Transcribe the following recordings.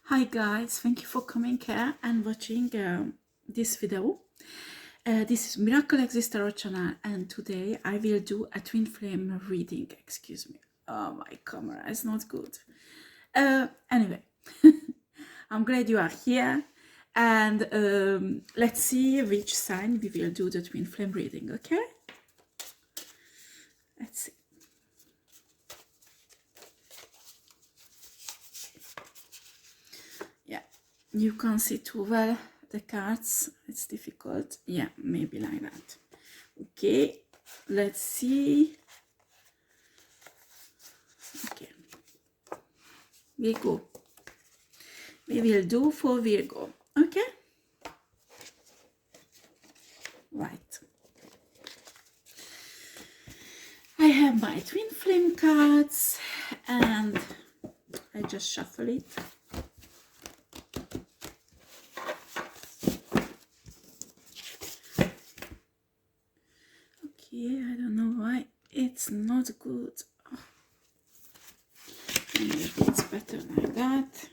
Hi guys, thank you for coming here and watching this video. This is miraclexistetarot channel, and today I will do a twin flame reading. Excuse me. Oh, my camera is not good. Anyway, I'm glad you are here, and let's see which sign we will do the twin flame reading, okay? Let's see. Yeah, you can't see too well the cards, it's difficult. Yeah, maybe like that. Okay, let's see. Okay, Virgo, we will do for Virgo. Okay, right. I have my twin flame cards and I just shuffle it. Okay, I don't know why it's not good. Oh. Maybe it's better like that.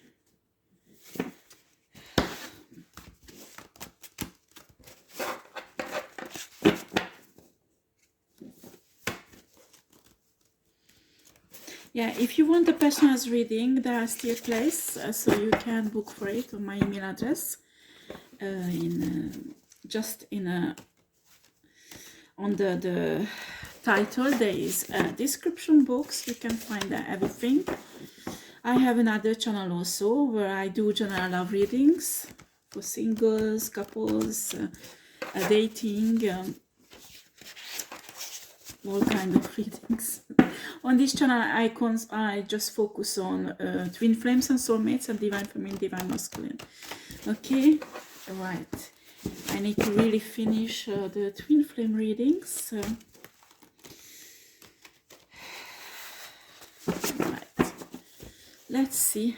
Yeah, if you want a personalized reading, there are still places, so you can book for it on my email address. On the title there is a description box. You can find everything. I have another channel also where I do general love readings for singles, couples, dating, all kind of readings. On this channel I just focus on twin flames and soulmates and divine feminine, divine masculine. Okay, right. I need to really finish the twin flame readings. Right. Let's see.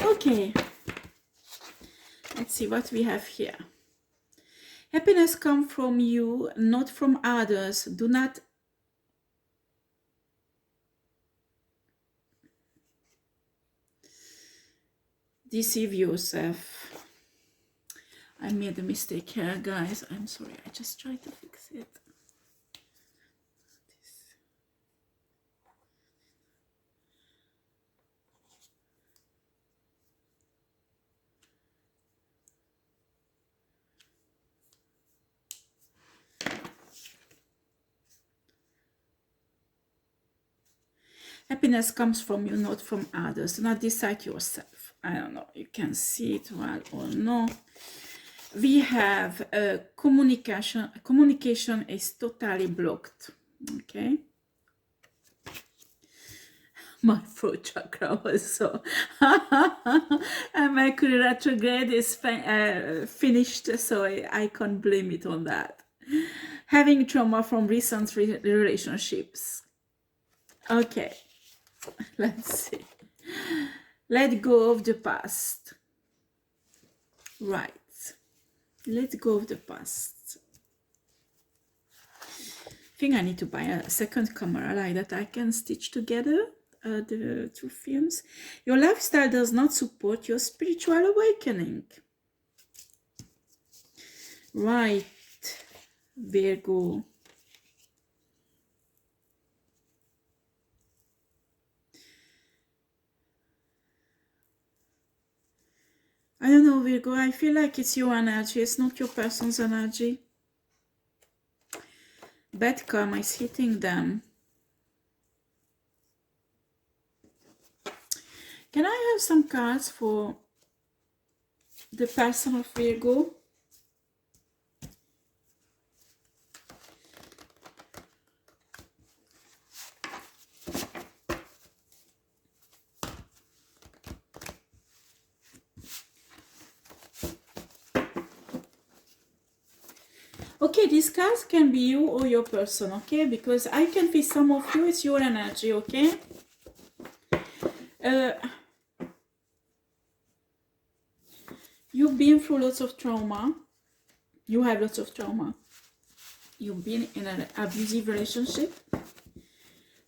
Okay. Let's see what we have here. Happiness comes from you, not from others. Do not deceive yourself. I made a mistake here, guys. I'm sorry. I just tried to fix it. Happiness comes from you, not from others. Do not decide yourself. I don't know. You can see it well or no. We have communication. Communication is totally blocked. Okay. My throat chakra also. And Mercury retrograde is finished, so I can't blame it on that. Having trauma from recent relationships. Okay, let's see. Let go of the past. Right. Let go of the past. I think I need to buy a second camera like that I can stitch together the two films. Your lifestyle does not support your spiritual awakening. Right, Virgo. I don't know, Virgo. I feel like it's your energy. It's not your person's energy. Bad karma is hitting them. Can I have some cards for the person of Virgo? Okay, these cards can be you or your person, okay? Because I can feel some of you, it's your energy, okay? You've been through lots of trauma. You have lots of trauma. You've been in an abusive relationship.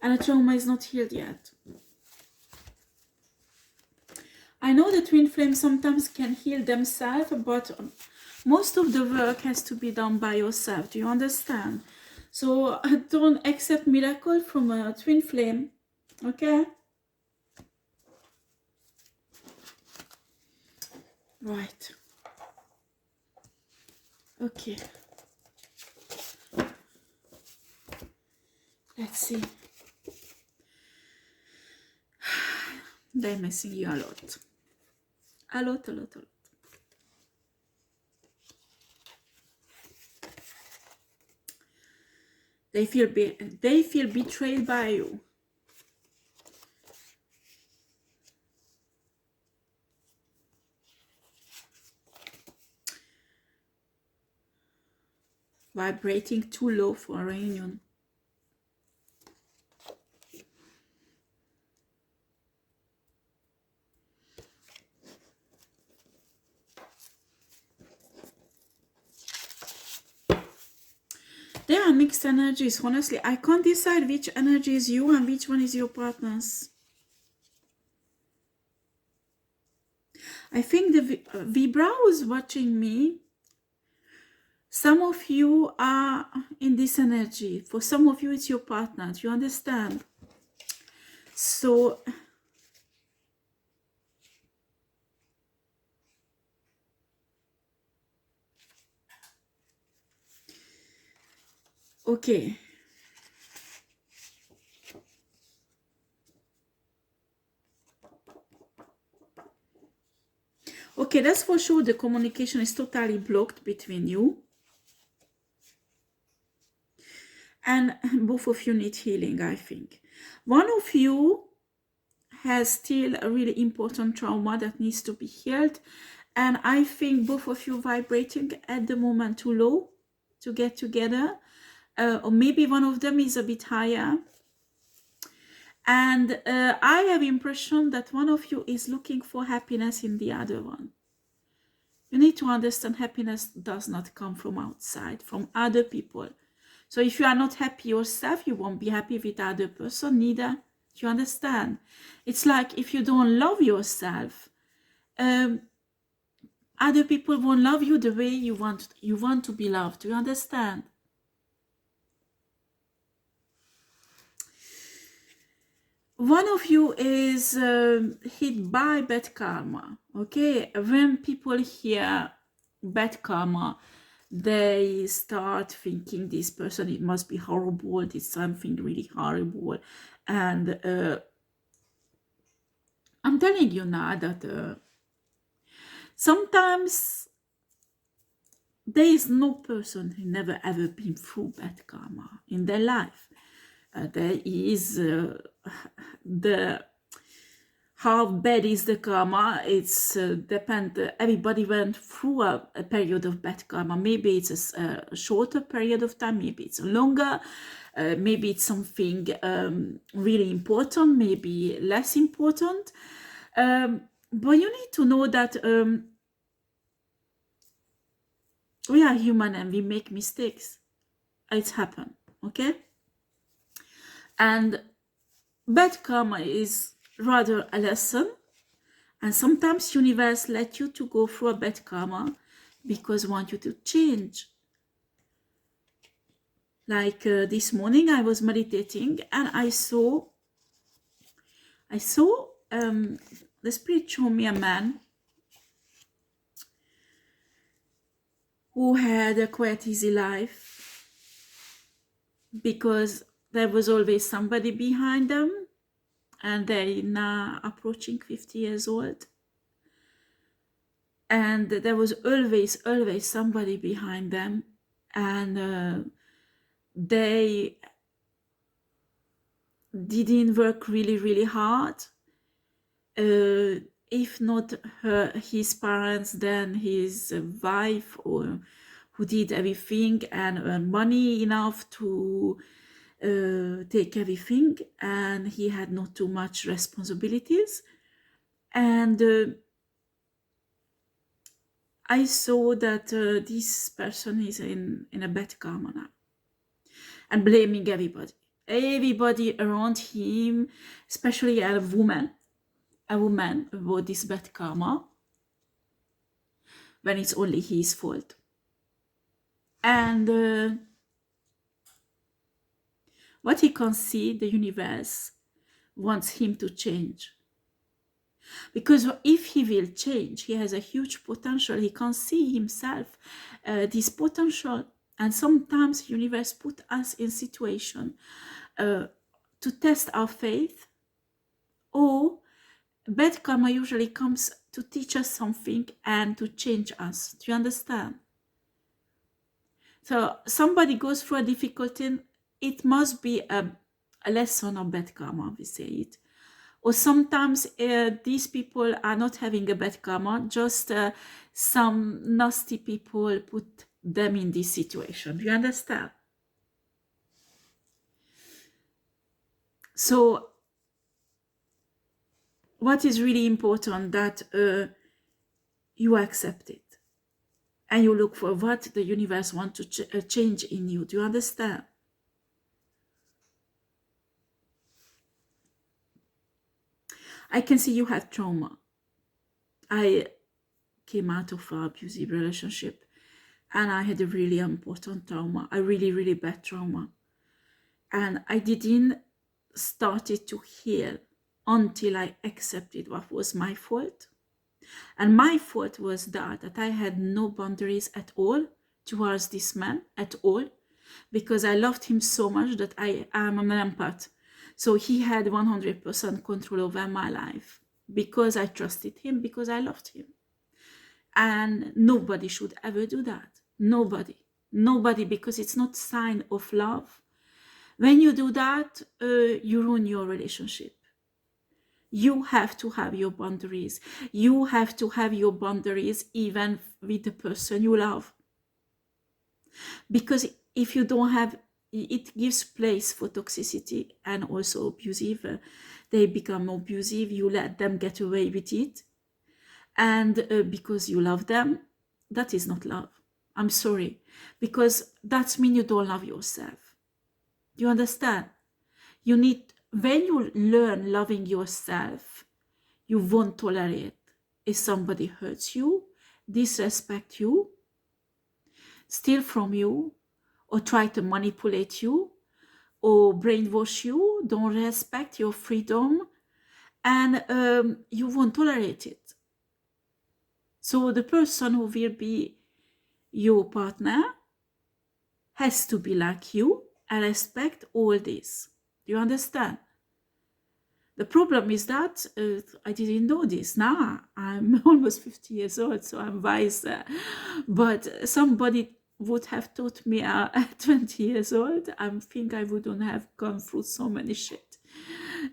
and a trauma is not healed yet. I know the twin flames sometimes can heal themselves, but most of the work has to be done by yourself. Do you understand? So don't accept miracle from a twin flame, okay? Right. Okay. Let's see. They're missing you a lot. A lot, a lot, a lot. They feel betrayed by you. Vibrating too low for a reunion. There are mixed energies. Honestly, I can't decide which energy is you and which one is your partner's. I think the Vibra who's watching me, some of you are in this energy. For some of you, it's your partner. Do you understand? So, okay. Okay, that's for sure. The communication is totally blocked between you. And both of you need healing, I think. One of you has still a really important trauma that needs to be healed. And I think both of you vibrating at the moment too low to get together. Or maybe one of them is a bit higher. And I have impression that one of you is looking for happiness in the other one. You need to understand happiness does not come from outside, from other people. So if you are not happy yourself, you won't be happy with the other person neither. Do you understand? It's like if you don't love yourself, other people won't love you the way you want to be loved. Do you understand? One of you is hit by bad karma. Okay, when people hear bad karma, they start thinking this person, it must be horrible, it's something really horrible. And I'm telling you now that sometimes there is no person who never ever been through bad karma in their life. There is the how bad is the karma. It's depend. Everybody went through a period of bad karma. Maybe it's a shorter period of time. Maybe it's longer. Maybe it's something really important. Maybe less important. But you need to know that we are human and we make mistakes. It's happened. Okay. And bad karma is rather a lesson, and sometimes universe let you to go through a bad karma because want you to change. Like this morning I was meditating and I saw the spirit showed me a man who had a quite easy life because there was always somebody behind them, and they're now approaching 50 years old. And there was always somebody behind them, and they didn't work really hard. If not his parents, then his wife, or who did everything and earned money enough to take everything, and he had not too much responsibilities. And I saw that this person is in a bad karma now and blaming everybody. everybody around him, especially a woman about this bad karma, when it's only his fault. And what he can see, the universe wants him to change. Because if he will change, he has a huge potential. He can see himself, this potential. And sometimes the universe put us in situation to test our faith, or bad karma usually comes to teach us something and to change us. Do you understand? So somebody goes through a difficulty, it must be a lesson of bad karma, we say it. Or sometimes these people are not having a bad karma, just some nasty people put them in this situation. Do you understand? So what is really important, that you accept it and you look for what the universe wants to change in you. Do you understand? I can see you have trauma. I came out of an abusive relationship and I had a really important trauma, a really, really bad trauma. And I didn't start it to heal until I accepted what was my fault. And my fault was that I had no boundaries at all towards this man at all, because I loved him so much that I am an empath. So he had 100% control over my life because I trusted him, because I loved him. And nobody should ever do that. Nobody, because it's not a sign of love. When you do that, you ruin your relationship. You have to have your boundaries. You have to have your boundaries even with the person you love. Because if you don't have, it gives place for toxicity and also abusive. They become abusive, you let them get away with it. And because you love them, that is not love. I'm sorry. Because that means you don't love yourself. Do you understand? You need, when you learn loving yourself, you won't tolerate if somebody hurts you, disrespect you, steal from you, or try to manipulate you, or brainwash you, don't respect your freedom, and you won't tolerate it. So the person who will be your partner has to be like you and respect all this. Do you understand? The problem is that I didn't know this. Now I'm almost 50 years old, so I'm wise. But somebody would have taught me at 20 years old, I think I wouldn't have gone through so many shit.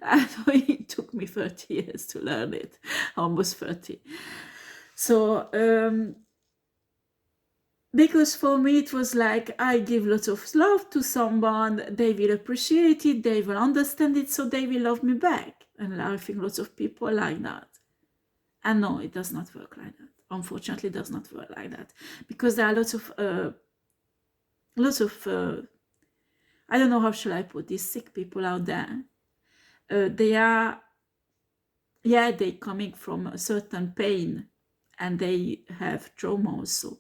And it took me 30 years to learn it, almost 30. So, because for me it was like, I give lots of love to someone, they will appreciate it, they will understand it, so they will love me back. And I think lots of people like that. And no, it does not work like that. Unfortunately, it does not work like that. Because there are lots of I don't know how shall I put this, sick people out there. They are, yeah, they coming from a certain pain and they have trauma also.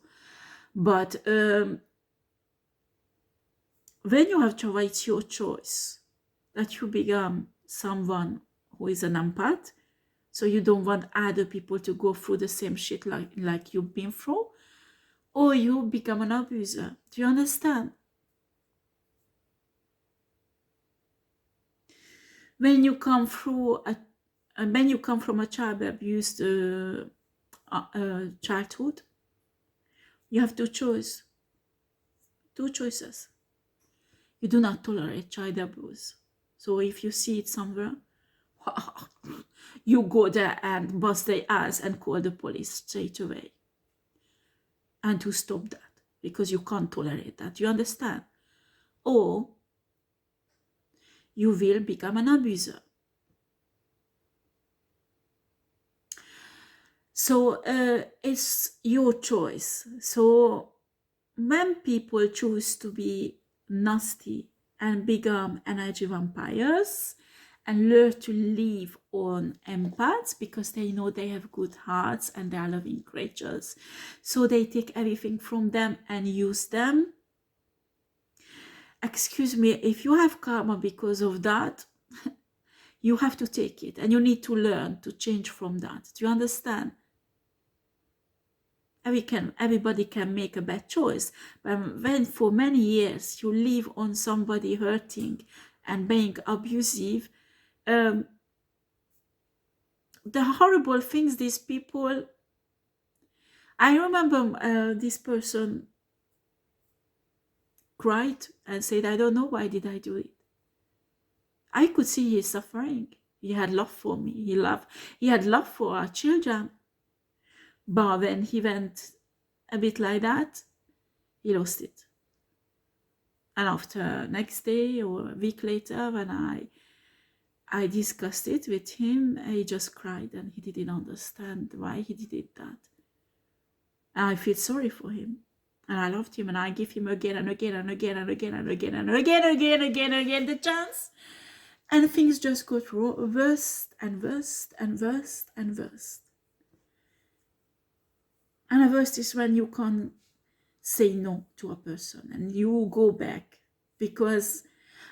But when you have trauma, it's your choice that you become someone who is an empath. So you don't want other people to go through the same shit like you've been through, or you become an abuser. Do you understand? When you come through when you come from a child abused childhood, you have two choices. You do not tolerate child abuse. So if you see it somewhere, you go there and bust their ass and call the police straight away. And to stop that, because you can't tolerate that. You understand? Or you will become an abuser. So it's your choice. So when people choose to be nasty and become energy vampires and learn to live on empaths because they know they have good hearts and they are loving creatures. So they take everything from them and use them. Excuse me, if you have karma because of that, you have to take it and you need to learn to change from that. Do you understand? Everybody can make a bad choice, but when for many years you live on somebody hurting and being abusive, the horrible things these people, I remember this person cried and said, I don't know why did I do it. I could see his suffering. He had love for me. He had love for our children. But when he went a bit like that, he lost it. And after next day or a week later, when I discussed it with him, he just cried and he didn't understand why he did that. And I feel sorry for him. And I loved him and I give him again and again and again and again and again and again the chance. And things just got worse and worse and worse and worse. And the worst is when you can't say no to a person and you go back, because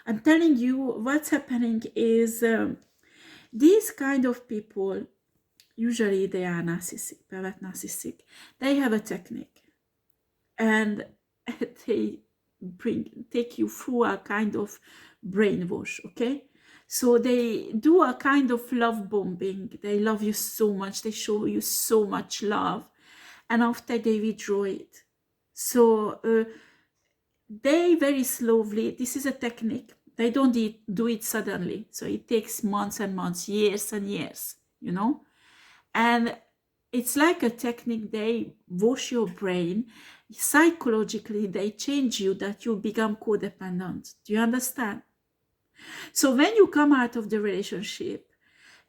I'm telling you what's happening is these kind of people, usually they are narcissistic, pervert narcissistic. They have a technique and they take you through a kind of brainwash, okay? So they do a kind of love bombing. They love you so much. They show you so much love. And after they withdraw it. So they very slowly, this is a technique. They don't do it suddenly. So it takes months and months, years and years, you know. And it's like a technique. They wash your brain. Psychologically, they change you that you become codependent. Do you understand? So when you come out of the relationship,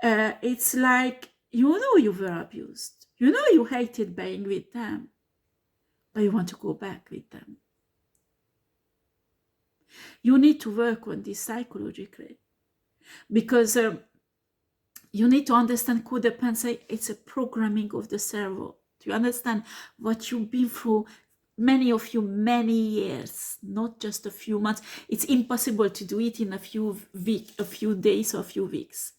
it's like, you know you were abused. You know you hated being with them, but you want to go back with them. You need to work on this psychologically, because you need to understand codependency. It's a programming of the servo. Do you understand what you've been through? Many of you, many years, not just a few months. It's impossible to do it in a few days or a few weeks.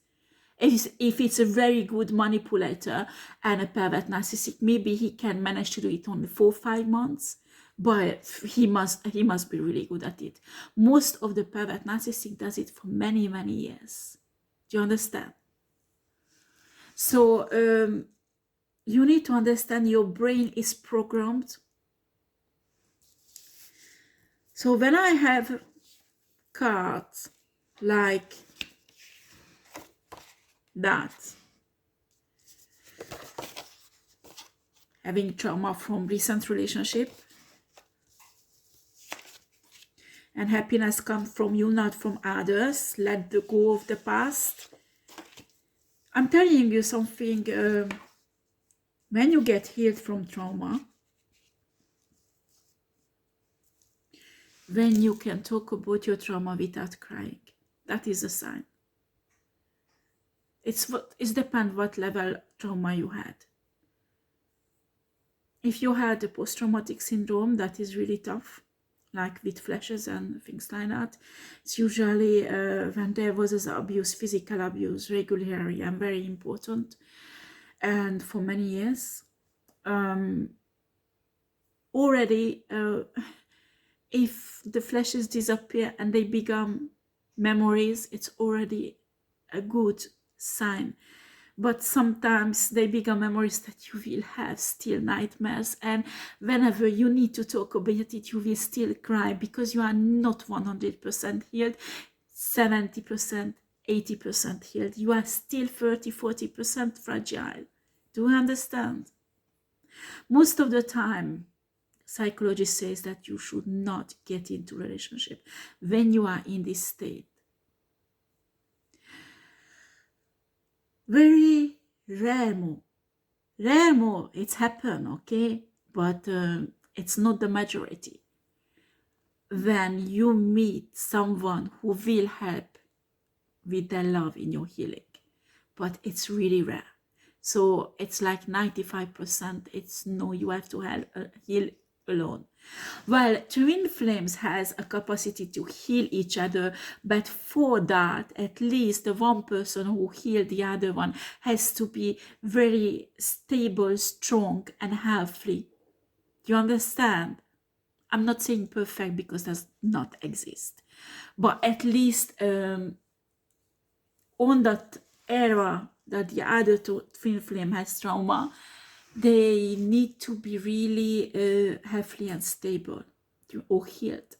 If it's a very good manipulator and a pervert narcissist, maybe he can manage to do it only 4 or 5 months, but he must be really good at it. Most of the pervert narcissist does it for many, many years. Do you understand? So you need to understand your brain is programmed. So when I have cards like that, having trauma from recent relationship, and happiness comes from you, not from others. Let go of the past. I'm telling you something. When you get healed from trauma, when you can talk about your trauma without crying, that is a sign. It depends what level trauma you had. If you had a post-traumatic syndrome, that is really tough, like with flashes and things like that. It's usually when there was abuse, physical abuse, regularly and very important, and for many years. Already, if the flashes disappear and they become memories, it's already a good sign. But sometimes they become memories that you will have still nightmares, and whenever you need to talk about it, you will still cry because you are not 100% healed, 70%, 80% healed. You are still 30-40% fragile. Do you understand? Most of the time, psychology says that you should not get into a relationship when you are in this state. Very rare more it's happened, okay, but it's not the majority. when you meet someone who will help with their love in your healing, but it's really rare. So it's like 95%, it's no, you have to help, heal alone. Well, twin flames has a capacity to heal each other, but for that, at least the one person who healed the other one has to be very stable, strong, and healthy. Do you understand? I'm not saying perfect because does not exist, but at least on that era that the other twin flame has trauma, they need to be really healthy and stable or healed.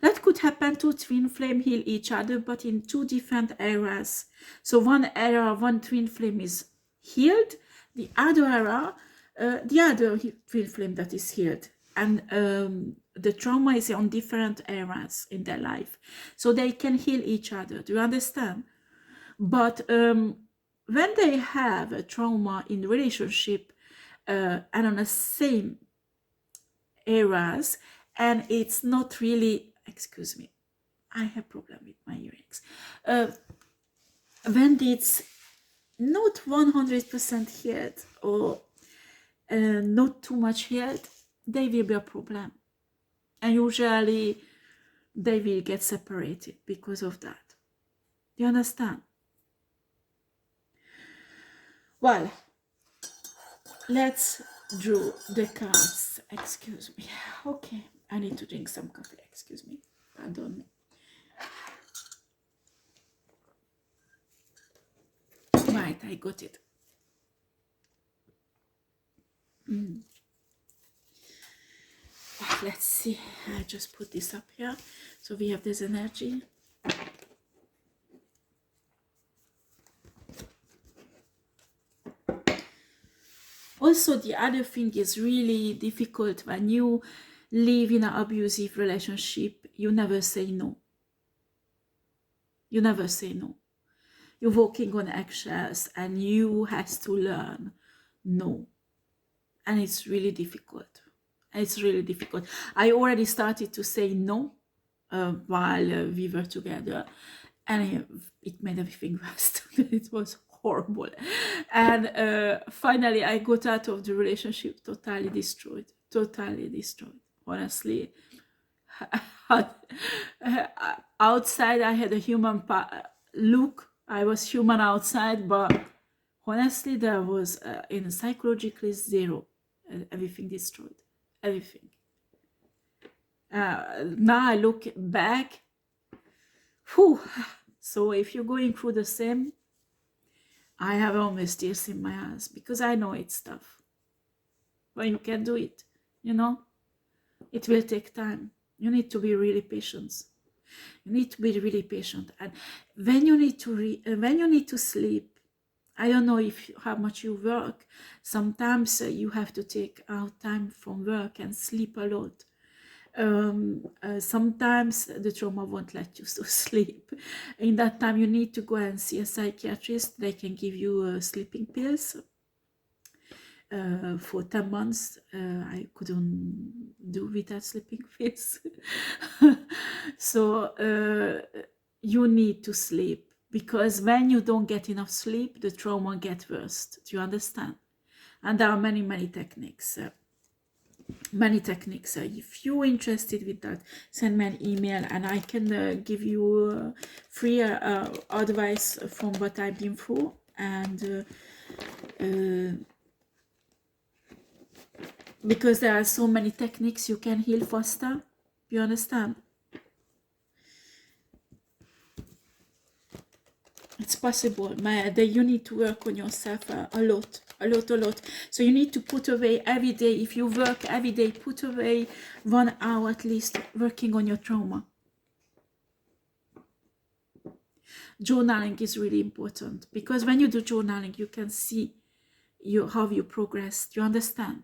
That could happen to twin flame heal each other, but in two different eras. So one era, one twin flame is healed, the other era, the other twin flame that is healed. And the trauma is on different eras in their life. So they can heal each other. Do you understand? But when they have a trauma in relationship and on the same eras, and it's not really, excuse me, I have problem with my earrings. When it's not 100% healed or not too much healed, they will be a problem. And usually they will get separated because of that. Do you understand? Well, let's draw the cards. Excuse me. Okay, I need to drink some coffee. Excuse me. Pardon me. Right, I got it. Let's see. I just put this up here. So we have this energy. Also, the other thing is really difficult when you live in an abusive relationship. You never say no. You never say no. You're walking on eggshells and you have to learn no. And it's really difficult. It's really difficult. I already started to say no while we were together, and it made everything worse. It was horrible. And finally, I got out of the relationship totally destroyed. Totally destroyed. Honestly, outside I had a human look. I was human outside, but honestly, there was in psychologically zero. Everything destroyed. Everything. Now I look back. Whew. So if you're going through the same, I have almost tears in my eyes because I know it's tough. But you can do it, you know. It will take time. You need to be really patient. You need to be really patient. And when you need to sleep, I don't know how much you work. Sometimes you have to take out time from work and sleep a lot. Sometimes the trauma won't let you to sleep. In that time, you need to go and see a psychiatrist. They can give you sleeping pills. For 10 months, I couldn't do without sleeping pills. So you need to sleep, because when you don't get enough sleep, the trauma gets worse. Do you understand? And there are many techniques. If you're interested with that, send me an email and I can give you free advice from what I've been through. And because there are so many techniques, you can heal faster. You understand? It's possible. You need to work on yourself a lot. So you need to put away every day. If you work every day, put away 1 hour at least working on your trauma. Journaling is really important, because when you do journaling, you can see how you progress. Do you understand?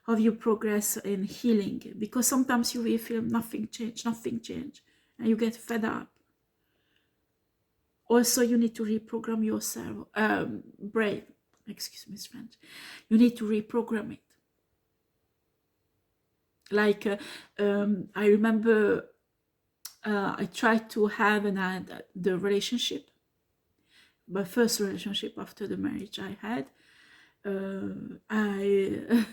How you progress in healing, because sometimes you will feel nothing change, and you get fed up. Also, you need to reprogram yourself, brain. Excuse me, French. You need to reprogram it. Like I remember I tried to have the relationship, my first relationship after the marriage I had. I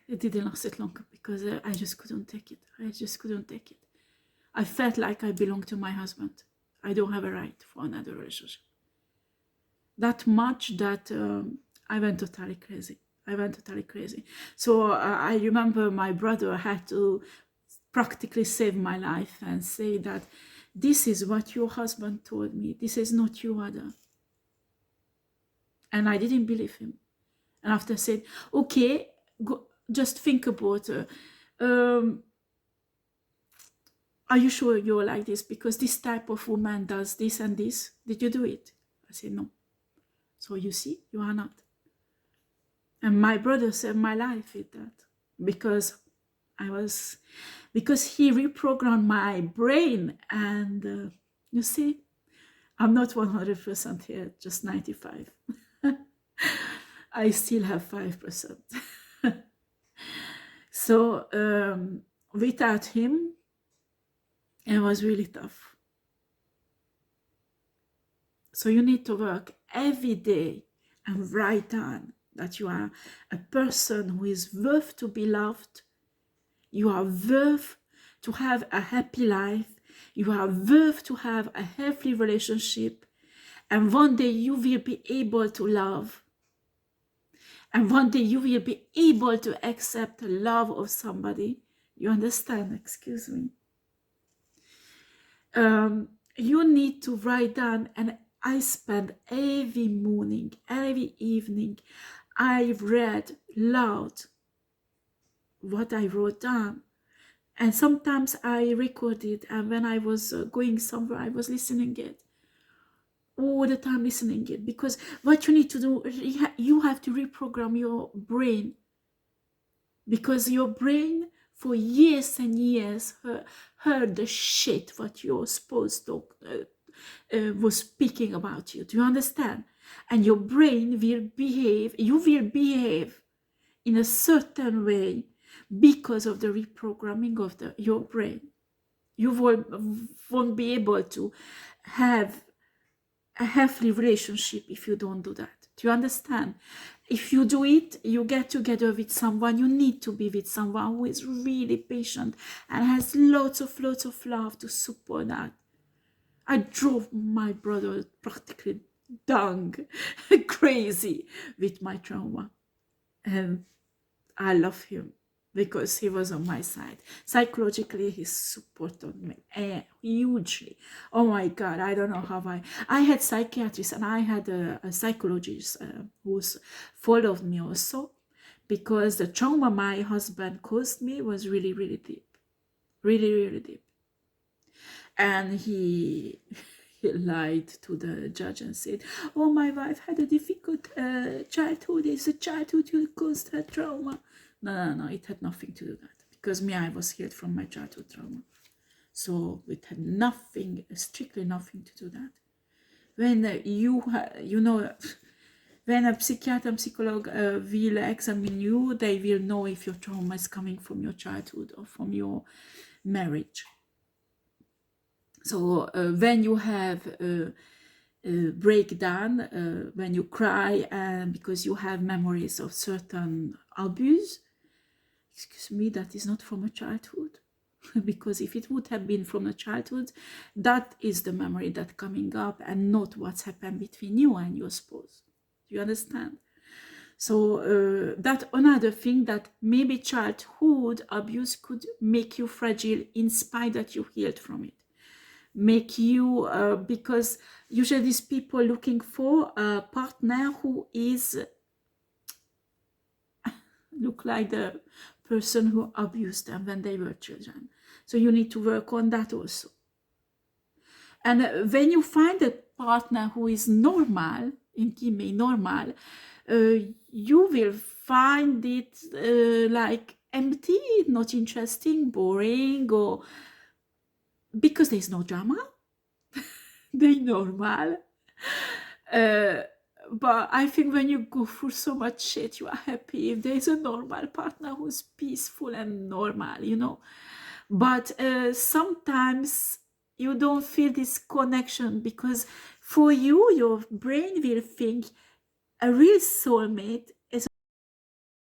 it didn't last it long because I just couldn't take it. I just couldn't take it. I felt like I belonged to my husband. I don't have a right for another relationship. That much that I went totally crazy. I went totally crazy. So I remember my brother had to practically save my life and say that this is what your husband told me. This is not your other. And I didn't believe him. And after I said, okay, go, just think about are you sure you're like this? Because this type of woman does this and this. Did you do it? I said, no. So you see, you are not. And my brother saved my life with that. Because he reprogrammed my brain. And you see, I'm not 100% here, just 95. I still have 5%. So without him, it was really tough. So you need to work every day and write down that you are a person who is worth to be loved. You are worth to have a happy life. You are worth to have a healthy relationship. And one day you will be able to love. And one day you will be able to accept the love of somebody. You understand? Excuse me. You need to write down, and I spend every morning, every evening, I read loud what I wrote down. And sometimes I recorded, and when I was going somewhere, I was listening it. All the time listening it. Because what you need to do, you have to reprogram your brain. Because your brain, for years and years, heard the shit what your spouse was speaking about you. Do you understand? And your brain will behave, you will behave in a certain way because of the reprogramming of your brain. You won't be able to have a healthy relationship if you don't do that. Do you understand? If you do it, you get together with someone, you need to be with someone who is really patient and has lots of love to support that. I drove my brother practically down crazy with my trauma. And I love him because he was on my side. Psychologically, he supported me hugely. Oh my God, I don't know how I had psychiatrists and I had a psychologist who followed me also, because the trauma my husband caused me was really, really deep. Really, really deep. And he lied to the judge and said, oh, my wife had a difficult childhood. It's a childhood who caused her trauma. No, it had nothing to do that. Because I was healed from my childhood trauma. So it had nothing, strictly nothing to do that. When when a psychiatrist and psychologist will examine you, they will know if your trauma is coming from your childhood or from your marriage. So when you have a breakdown, when you cry because you have memories of certain abuse, excuse me, that is not from a childhood. Because if it would have been from a childhood, that is the memory that's coming up and not what's happened between you and your spouse. Do you understand? So that another thing, that maybe childhood abuse could make you fragile in spite that you healed from it. Make you, because usually these people looking for a partner who is, look like the person who abused them when they were children. So you need to work on that also. And when you find a partner who is normal, intimate, normal, you will find it like empty, not interesting, boring, or because there's no drama. They're normal. But I think when you go through so much shit, you are happy if there is a normal partner who's peaceful and normal, you know. But sometimes you don't feel this connection, because for you, your brain will think a real soulmate